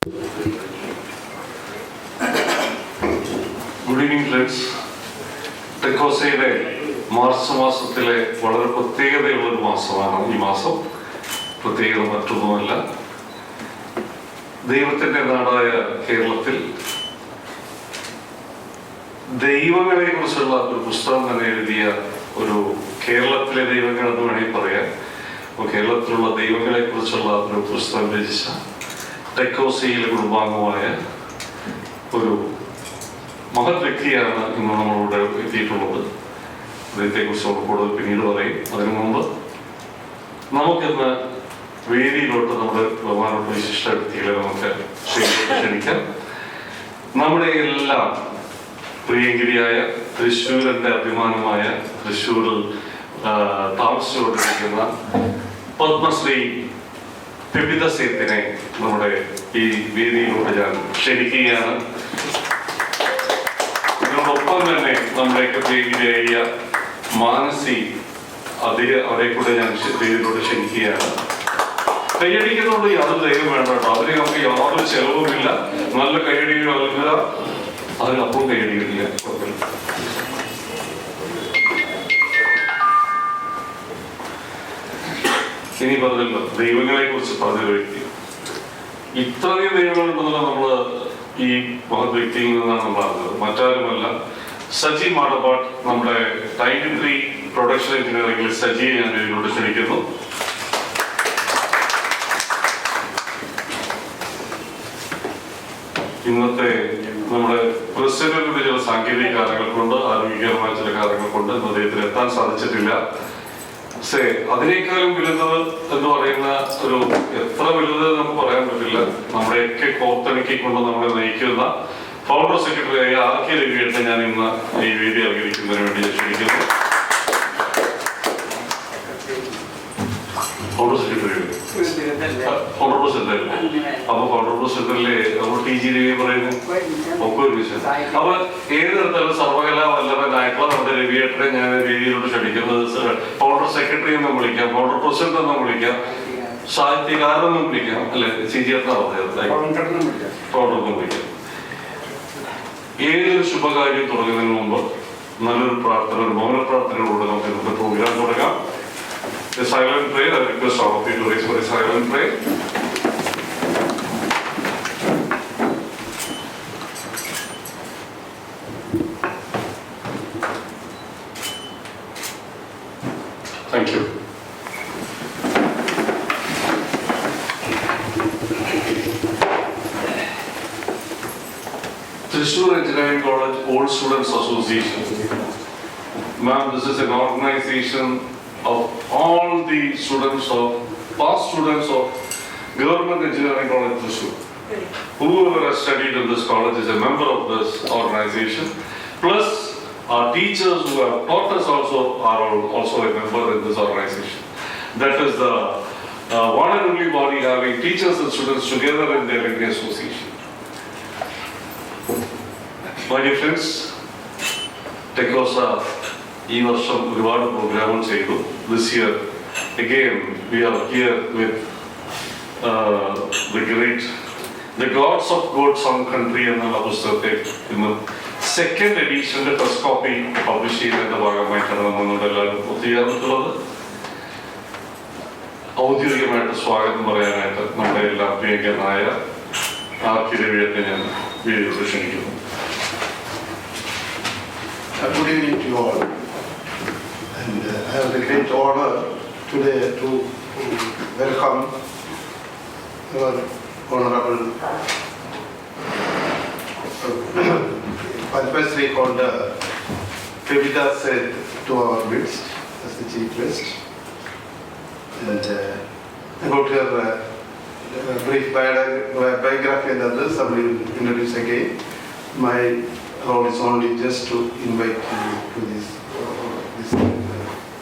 Good evening, friends. TECOSA March മാസത്തിലെ വളരെ പ്രത്യേകതയുള്ളൊരു മാസമാണ് ഈ മാസം. പ്രത്യേകത മറ്റൊന്നുമല്ല, ദൈവത്തിന്റെ നാടായ കേരളത്തിൽ ദൈവങ്ങളെ കുറിച്ചുള്ള ഒരു പുസ്തകം തന്നെ എഴുതിയ ഒരു കേരളത്തിലെ ദൈവങ്ങൾ എന്ന് വേണമെങ്കിൽ പറയാം. കേരളത്തിലുള്ള ദൈവങ്ങളെ കുറിച്ചുള്ള ഒരു പുസ്തകം രചിച്ച ടെക്കോസയിലെ കുടുംബാംഗമായ ഒരു മഹത് വ്യക്തിയാണ് ഇന്ന് നമ്മളിവിടെ എത്തിയിട്ടുള്ളത്. അദ്ദേഹത്തെ കുറിച്ച് കൂടുതൽ പിന്നീട് പറയും. അതിനു മുമ്പ് നമുക്കിന്ന് വേദിയിലോട്ട് നമ്മുടെ ബഹുമാനപ്പെട്ട വിശിഷ്ട വ്യക്തികളെ നമുക്ക് ക്ഷണിക്കാം. നമ്മുടെ എല്ലാം പ്രിയങ്കരിയായ തൃശ്ശൂരിന്റെ അഭിമാനമായ തൃശ്ശൂരിൽ താമസിച്ചുകൊണ്ടിരിക്കുന്ന പത്മശ്രീ പെപിത സേത്തിനെ നമ്മുടെ ഈ വേദിയിലൂടെ ഞാൻ ക്ഷണിക്കുകയാണ്. ഇതിനോടൊപ്പം തന്നെ നമ്മുടെയൊക്കെ പ്രിയങ്കരിയായ മാനസി, അവരെ കൂടെ ഞാൻ വേദിയിലൂടെ ക്ഷണിക്കുകയാണ്. കൈയടിക്കുന്നതുകൊണ്ട് യാതൊരു ദൈവം വേണ്ട കേട്ടോ. അവരെ നമുക്ക് യാതൊരു ചെലവുമില്ല. നല്ല കൈയടികൾ നൽകുക, അതിനപ്പുറം കൈയടിക്കില്ല. ഇനി പറഞ്ഞല്ലോ ദൈവങ്ങളെ കുറിച്ച് പറഞ്ഞൊരു വ്യക്തി. ഇത്രയധികം ദൈവങ്ങളുണ്ടെന്നുള്ള നമ്മള് ഈ മഹത് വ്യക്തിയിൽ നിന്നാണ് നമ്മൾ അറിഞ്ഞത്. മറ്റാരുമല്ല, സജി മാഡപ്പാട്ട്, നമ്മുടെ 93 പ്രൊഡക്ഷൻ എഞ്ചിനീയറിംഗിൽ സജിയെ ഞാൻ ഇതിലൂടെ ക്ഷണിക്കുന്നു. ഇന്നത്തെ നമ്മുടെ പ്രസിഡന്റിന്റെ ചില സാങ്കേതിക കാരണങ്ങൾ കൊണ്ട്, ആരോഗ്യകരമായ ചില കാരണങ്ങൾ കൊണ്ട് ഇന്ന് അദ്ദേഹത്തിന് എത്താൻ സാധിച്ചിട്ടില്ല. പക്ഷേ അതിനേക്കാളും വലുത് എന്ന് പറയുന്ന ഒരു, എത്ര വലുത് നമുക്ക് പറയാൻ പറ്റില്ല, നമ്മുടെയൊക്കെ കോർത്തിണക്കിക്കൊണ്ട് നമ്മളെ നയിക്കുന്ന ഫൗണ്ടർ സെക്രട്ടറിയായ ആർക്കെ രവിയെ ഞാൻ ഇന്ന് ഈ വേദി അലങ്കരിക്കുന്നതിന് വേണ്ടി ക്ഷണിക്കുന്നു. Founder secretary founder president. അപ്പൊ ഫൗണ്ടർ പ്രസിഡന്റിലെ നമ്മൾ ടി ജി രവി പറയുന്നു ഒക്കെ ഒരു വിഷയം. അപ്പൊ ഏതെടുത്താലും സർവകലാ വല്ലഭനായിട്ടുള്ള നമ്മുടെ രവിയേട്ടനെ ഞാൻ വേദിയിലോട്ട് ക്ഷണിക്കുന്നത്. ഫൗണ്ടർ സെക്രട്ടറി എന്നും വിളിക്കാം, ഫൗണ്ടർ പ്രസിഡന്റ് എന്നും വിളിക്കാം, സാഹിത്യകാരനെന്നും വിളിക്കാം, അല്ലെ ഫൗണ്ടറെന്നും വിളിക്കാം. ഏതൊരു ശുഭകാര്യം തുടങ്ങുന്നതിന് മുമ്പ് നല്ലൊരു പ്രാർത്ഥന, ഒരു മൗന പ്രാർത്ഥനയോടെ നമുക്ക് ഇന്നത്തെ പ്രോഗ്രാം തുടങ്ങാം. A silent prayer. I request all of you to raise for a silent prayer. Thank you. Thrissur Engineering College Old Students Association. Ma'am, this is an organization of all the students of past students of Government Engineering College Thrissur. Whoever has studied in this college is a member of this organization. Plus our teachers who have taught us are also a member in this organization. That is the one and only body having teachers and students together in their association. My dear friends, TECOSA ഈ വർഷം ഒരുപാട് പ്രോഗ്രാമുകൾ ചെയ്തു. This year again we are here with the Gods of God Some Country എന്നുള്ള പുസ്തകത്തെ ഇന്ന് second എഡിഷന്റെ first copy publish ചെയ്യുന്നതിന്റെ ഭാഗമായിട്ടാണ് നമ്മളുടെ എല്ലാവരും ഒത്തുചേർന്നിട്ടുള്ളത്. ഔദ്യോഗികമായിട്ട് സ്വാഗതം പറയാനായിട്ട് നമ്മുടെ എല്ലാ പ്രിയങ്കരനായ ആർക്കെ രവിയെ ഞാൻ വീഡിയോ ക്ഷണിക്കുന്നു. Good evening to you all. And I have the great honor today to welcome our Honorable Padma Shri Pepita Seth to our midst as the Chief Guest. And about her brief biography and others, I will introduce again. My role is only just to invite you to this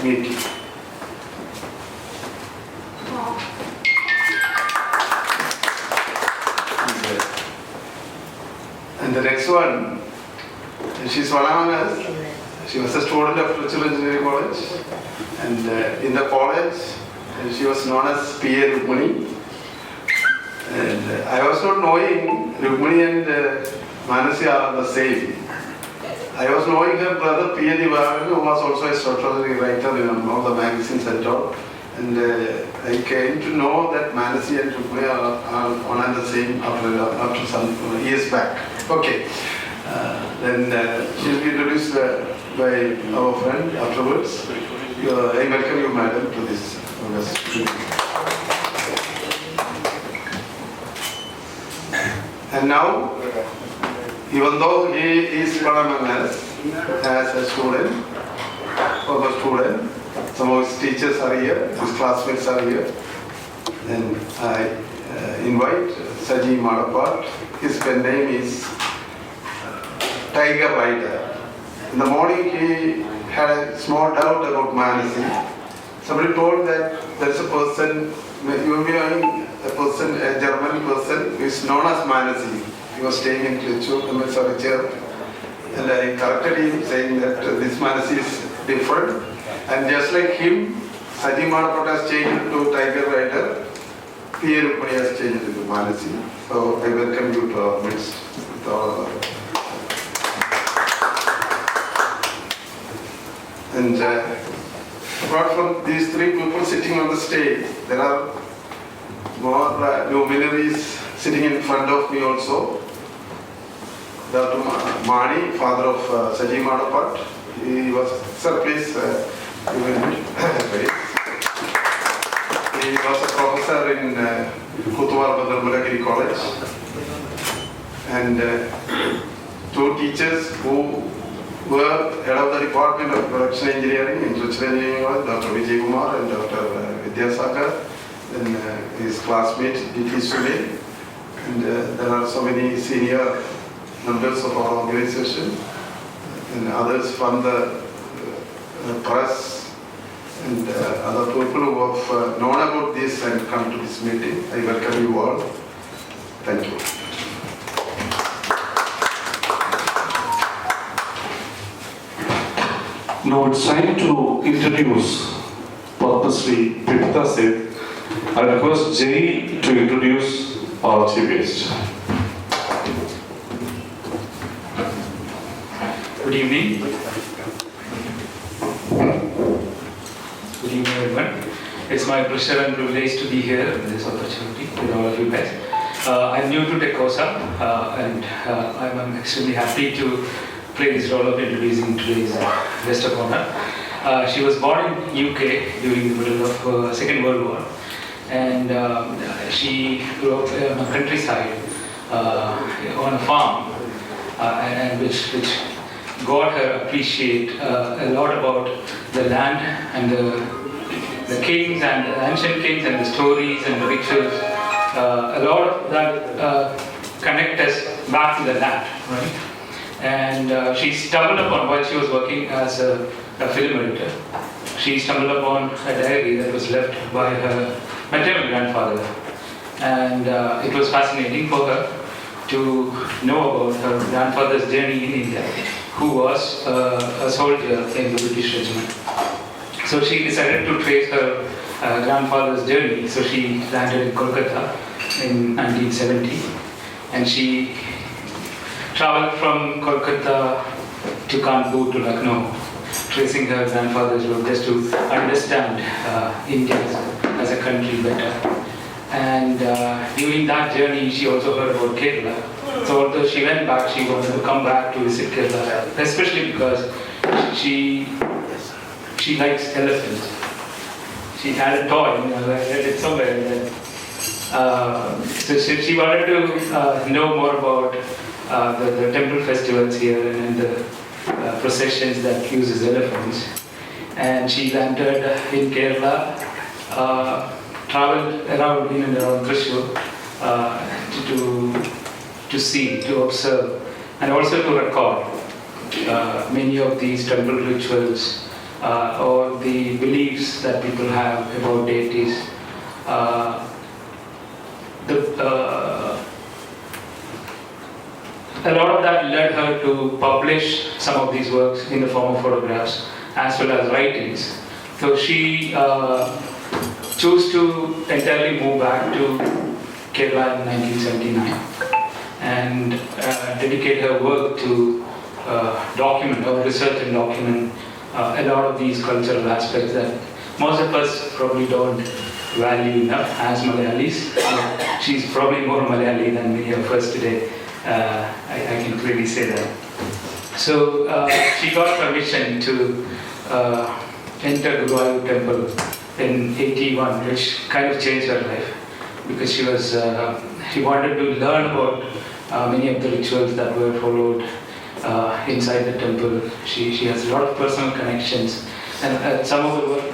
meeting. And the next one, she's Malabar. She was a student of Thrissur Engineering College, and in the college she was known as P.A. Rukmani. And I was not knowing Rukmini and Manasi are the same. I was knowing her brother P.A. Divagan, who was also a sociology writer in all the magazines and all. And I came to know that Manasi and Rukmini are one and the same after some years back. Okay. Then she'll be introduced by our friend afterwards. I welcome you, madam, to this August. And now, even though he is one among us as a student, former student, some of his teachers are here, his classmates are here, and I invite Saji Madapat. His pen name is Tiger Rider. In the morning he had a small doubt about Manasi. Somebody told that there is a person, you will be knowing a person, a German person who is known as Manasi. He was staying in Thrissur, and I corrected him saying that this Manasi is different. And just like him, Saji Madapat has changed to Tiger Rider, P.A. Rukmini has changed to Manasi. So I welcome you to our midst with all of us. And apart from these three people sitting on the stage, there are more luminaries sitting in front of me also. Dr. Mani, father of Saji Madapat, he was, sir please, he was a professor in Kutuwar Badar College. And two teachers who were head of the Department of Production Engineering, Enriched Engineering, Dr. Vijay Kumar and Dr. Vidyasakar, and his classmate D.T. Sule. And there are so many senior members of our organization and others from the press and other people who have known about this and come to this meeting. I welcome you all. Thank you. Now it's time to introduce Padma Shri Pepita Seth. I request Jay to introduce our chief guest. Good evening. Good evening, everyone. It's my pleasure and privilege to be here in this opportunity with all of you guys. I'm new to TECOSA and I'm extremely happy to play this role of introducing today's guest of honor. She was born in UK during the middle of Second World War, and she grew up on a countryside on a farm, and which got her appreciate a lot about the land and the kings and the ancient kings and the stories and the rituals. A lot of that connect us back to the land, right? And she stumbled upon, while she was working as a film editor, she stumbled upon a diary that was left by her maternal grandfather. And it was fascinating for her to know about her grandfather's journey in India, who was a soldier in the British regiment. So she decided to trace her grandfather's journey. So she landed in Kolkata in 1970, and she traveled from Kolkata to Kanpur to Lucknow, tracing her grandfather's road just to understand India as a country better. And during that journey, she also heard about Kerala. So although she went back, she wanted to come back to visit Kerala, especially because she likes elephants. She had a toy, I read it somewhere. So she wanted to know more about the temple festivals here and the processions that uses elephants. And she landed in Kerala, traveled around in and around Thrissur to see, to observe, and also to record many of these temple rituals or the beliefs that people have about deities. A lot of that led her to publish some of these works in the form of photographs as well as writings. So she chose to entirely move back to Kerala in 1979 and dedicated her work to document or research and document a lot of these cultural aspects that most of us probably don't value enough as Malayalis. She's probably more Malayali than many of us today. I can clearly say that. So she got permission to enter Guruvayur temple in 81, which kind of changed her life because she wanted to learn about many of the rituals that were followed inside the temple. She has a lot of personal connections, and some of the work. I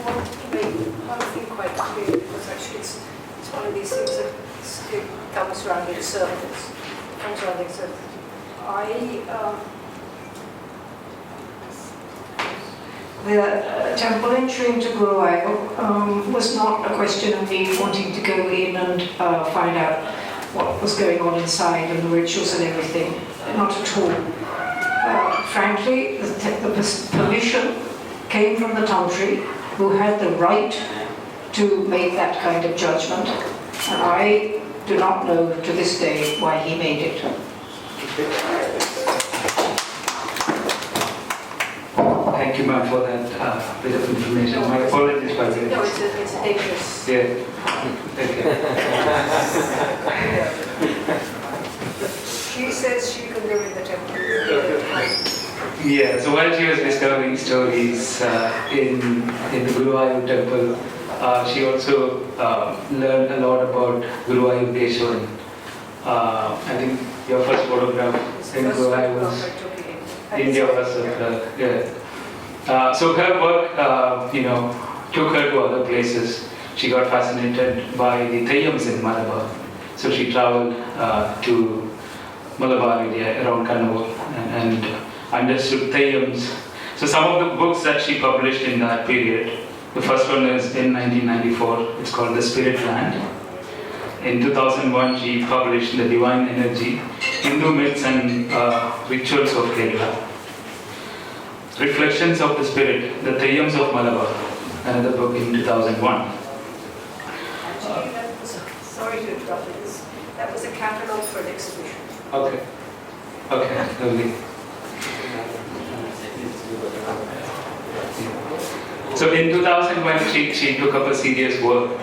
want to make one thing quite clear because actually it's one of these things that it comes around in circles. The temple entry into Guruvayur was not a question of me wanting to go in and find out what was going on inside and the rituals and everything. Not at all. Frankly, the permission came from the Tantri, who had the right to make that kind of judgment, and I do not know to this day why he made it. Thank you, ma'am, for that bit of information. My apologies for that. No, it's dangerous. Yeah. Okay. She says she could live in the temple. Yeah, so while she was discovering stories in the Guruvayur temple, she also learned a lot about Guruvayur Deshwaran. I think your first photograph in Guruvayur was India first photograph. Yeah. So her work, took her to other places. She got fascinated by the Theyyams in Malabar. So she traveled to Malabar area around Kannur and understood Theyyams. So some of the books that she published in that period, the first one is in 1994, it's called The Spirit Land. In 2001, she published The Divine Energy, Hindu Myths and Rituals of Kerala. Reflections of the Spirit, The Theyyams of Malabar, another book in 2001. Actually, that was, sorry to interrupt you, that was a catalogue for an exhibition. Okay. Okay, lovely. So in 2001, she took up a serious work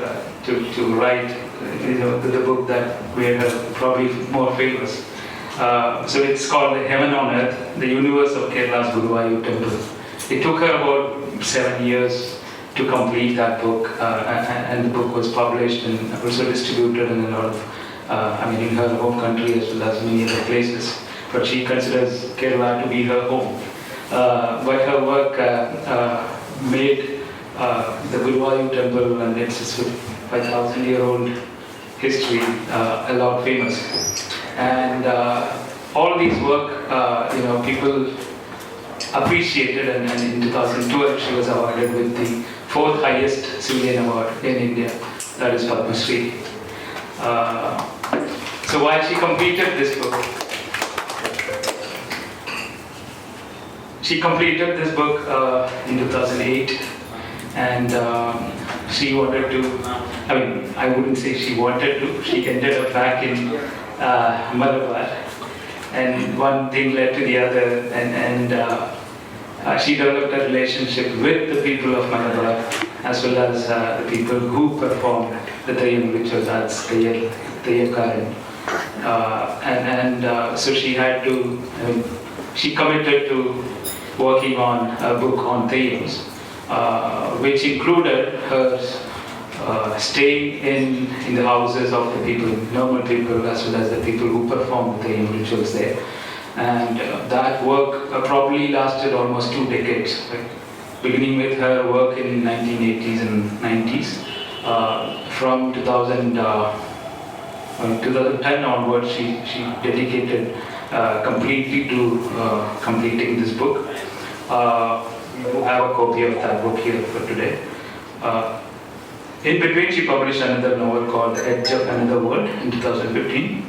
to write, the book that made her probably more famous. So it's called The Heaven on Earth, the Universe of Kerala's Guruvayur Temple. It took her about 7 years to complete that book, and the book was published and also distributed in a lot of, in her home country as well as many other places. But she considers Kerala to be her home. But her work made the Guruvayur Temple and its 5,000-year-old history a lot famous. And all these work, people appreciated, and in 2012 she was awarded with the 4th highest civilian award in India, that is Padma Shri. So while she completed this book, in 2008, and she wanted to, I wouldn't say she wanted to, she ended up back in Malabar, and one thing led to the other, and she developed a relationship with the people of Malabar as well as the people who performed the Theyyam rituals, that's Theyyakaran. So she had to, she committed to working on a book on Theyyams, which included her staying in the houses of the people, normal people, as well as the people who performed the Theyyam rituals there. And that work probably lasted almost 2 decades, right? Beginning with her work in 1980s and 90s. From 2010 onwards, she dedicated completely to completing this book. You have a copy of that book here for today. In between, she published another novel called The Edge of Another World in 2015.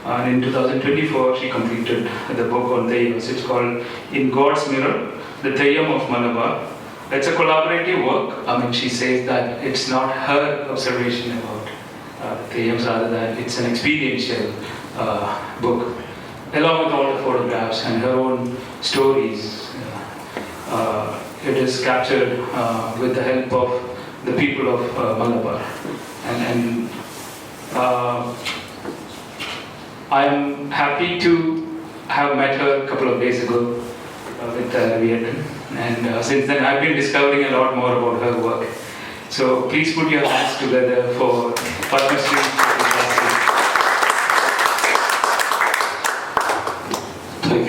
And in 2024, she completed the book on Theyyams. It's called In God's Mirror, The Theyyam of Malabar. It's a collaborative work. She says that it's not her observation about Theyyams rather than it's an experiential book, along with all the photographs and her own stories. It is captured with the help of the people of Malabar, and I am happy to have met her a couple of days ago with Vietnam, and since then I've been discovering a lot more about her work. So please put your hands together for Padma Shri